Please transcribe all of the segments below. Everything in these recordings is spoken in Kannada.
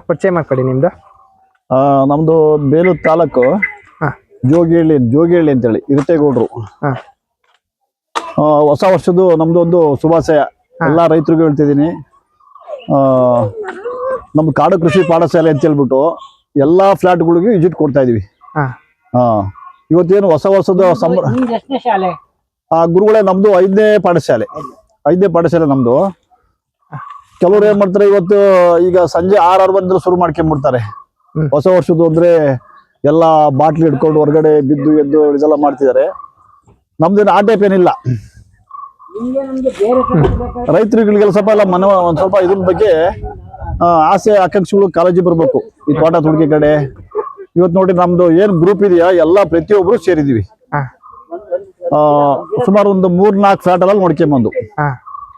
ಪರಿಚಯ ಮಾಡ್ಕೊಡಿ ನಿಮ್ದು. ನಮ್ದು ಬೇಲೂರು ತಾಲೂಕು ಜೋಗಿಹಳ್ಳಿ ಅಂತೇಳಿ ಇರಟೇಗೌಡರು. ಹೊಸ ವರ್ಷದ್ದು ನಮ್ದು ಒಂದು ಶುಭಾಶಯ ಎಲ್ಲ ರೈತರಿಗೂ ಹೇಳ್ತಿದ್ದೀನಿ. ನಮ್ದು ಕಾಡು ಕೃಷಿ ಪಾಠಶಾಲೆ ಅಂತ ಹೇಳ್ಬಿಟ್ಟು ಎಲ್ಲಾ ಫ್ಲಾಟ್ಗಳಿಗೂ ವಿಸಿಟ್ ಕೊಡ್ತಾ ಇದೀವಿ. ಇವತ್ತೇನು ಹೊಸ ವರ್ಷದ ಗುರುಗಳೇ ನಮ್ದು 5ನೇ ಪಾಠಶಾಲೆ ನಮ್ದು. ಕೆಲವ್ರು ಏನ್ ಮಾಡ್ತಾರೆ, ಇವತ್ತು ಈಗ ಸಂಜೆ 6 ಬಂದ್ರೆ ಶುರು ಮಾಡ್ಕೊಂಡ್ಬಿಡ್ತಾರೆ. ಹೊಸ ವರ್ಷದ್ದು ಅಂದ್ರೆ ಎಲ್ಲಾ ಬಾಟ್ಲಿ ಹಿಡ್ಕೊಂಡು ಹೊರಗಡೆ ಬಿದ್ದು ಎದ್ದು ಇದೆಲ್ಲ ಮಾಡ್ತಿದ್ದಾರೆ. ನಮ್ದೇನು ಆ ಟೈಪ್ ಏನಿಲ್ಲ. ರೈತರುಗಳಿಗೆಲ್ಲ ಸ್ವಲ್ಪ ಎಲ್ಲ ಒಂದ್ ಸ್ವಲ್ಪ ಇದ್ರ ಬಗ್ಗೆ ಆಸೆ ಆಕಾಂಕ್ಷೆಗಳು ಕಾಳಜಿ ಬರ್ಬೇಕು. ಈ ತೋಟ ತುಡಿಕೆ ಕಡೆ ಇವತ್ತು ನೋಡಿ ನಮ್ದು ಏನ್ ಗ್ರೂಪ್ ಇದೆಯಾ ಎಲ್ಲ ಪ್ರತಿಯೊಬ್ರು ಸೇರಿದೀವಿ. ಸುಮಾರು ಒಂದು 3-4 ಫ್ಲಾಟ್ ಎಲ್ಲ ನೋಡ್ಕೊಂಬಂದು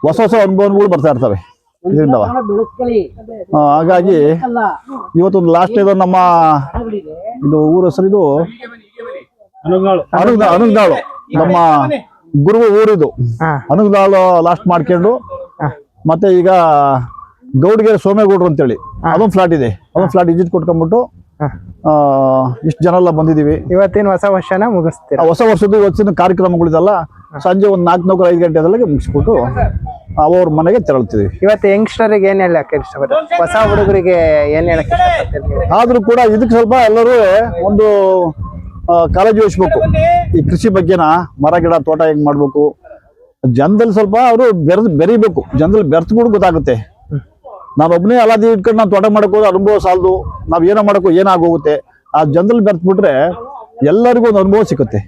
ಹೊಸ ಅನುಭವಗಳು ಬರ್ತಾ ಇರ್ತವೆ ಇದರಿಂದ. ಹಾಗಾಗಿ ಇವತ್ತೊಂದು ಲಾಸ್ಟ್ ಇದು ನಮ್ಮ ಇದು ಊರ ಹೆಸರು ಇದು ಅನುಗ್ನಾಳು ನಮ್ಮ ಗುರು ಊರಿದು. ಅನುಗ್ನಾಳು ಲಾಸ್ಟ್ ಮಾಡ್ಕೊಂಡು ಮತ್ತೆ ಈಗ ಗೌಡ್ಗೆರೆ ಸೋಮೇಗೌಡರು ಅಂತೇಳಿ ಅದೊಂದು ಫ್ಲಾಟ್ ಇದೆ. ಅದೊಂದು ಫ್ಲಾಟ್ ವಿಸಿಟ್ ಕೊಟ್ಕೊಂಡ್ಬಿಟ್ಟು ಇಷ್ಟು ಜನ ಎಲ್ಲ ಬಂದಿದೀವಿ. ಇವತ್ತೇನು ಹೊಸ ವರ್ಷನ ಮುಗಿಸ್ತೀರಾ? ಹೊಸ ವರ್ಷದ ಇವತ್ತಿನ ಕಾರ್ಯಕ್ರಮಗಳಿದೆಲ್ಲ ಸಂಜೆ ಒಂದು 4-5 ಗಂಟೆದೊಳಗೆ ಮುಗಿಸ್ಬಿಟ್ಟು ಅವ್ರ ಮನೆಗೆ ತೆರಳ್ತಿದ್ವಿ. ಇವತ್ತು ಯಂಗ್ಸ್ಟರ್ಗೆ ಏನ್ ಹೇಳಕ್ಕೆ ಇಷ್ಟಪಡ್ತೀವಿ? ಹೊಸ ಹುಡುಗರಿಗೆ ಏನ್ ಹೇಳಕ್ಕೆ ಇಷ್ಟಪಡ್ತೀವಿ? ಆದ್ರೂ ಕೂಡ ಇದಕ್ಕೆ ಸ್ವಲ್ಪ ಎಲ್ಲರೂ ಒಂದು ಕಾಳಜಿ ವಹಿಸ್ಬೇಕು. ಈ ಕೃಷಿ ಬಗ್ಗೆನ ಮರ ಗಿಡ ತೋಟ ಹೆಂಗ್ ಮಾಡ್ಬೇಕು, ಜನದಲ್ಲಿ ಸ್ವಲ್ಪ ಅವರು ಬೆರಿಬೇಕು. ಜನದಲ್ಲಿ ಬೆರ್ತ್ಬಿಟ್ಟು ಗೊತ್ತಾಗುತ್ತೆ. ನಾನೊಬ್ಬನೇ ಅಲಾದಿ ಇಟ್ಕೊಂಡು ನಾವು ತೋಟ ಮಾಡಕ್ ಹೋದ್ರೆ ಅನುಭವ ಸಾಲದು. ನಾವ್ ಏನೋ ಮಾಡಕ್ಕೋ ಏನಾಗೋಗುತ್ತೆ. ಆ ಜನದಲ್ಲಿ ಬೆರ್ತ್ಬಿಟ್ರೆ ಎಲ್ಲರಿಗೂ ಒಂದು ಅನುಭವ ಸಿಗುತ್ತೆ.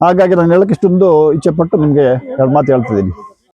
ಹಾಗಾಗಿ ನಾನು ಹೇಳಕ್ಕೆ ಇಷ್ಟೊಂದು ಇಚ್ಛೆ ಪಟ್ಟು ನಿಮ್ಗೆ 2 ಮಾತು ಹೇಳ್ತಿದ್ದೀನಿ.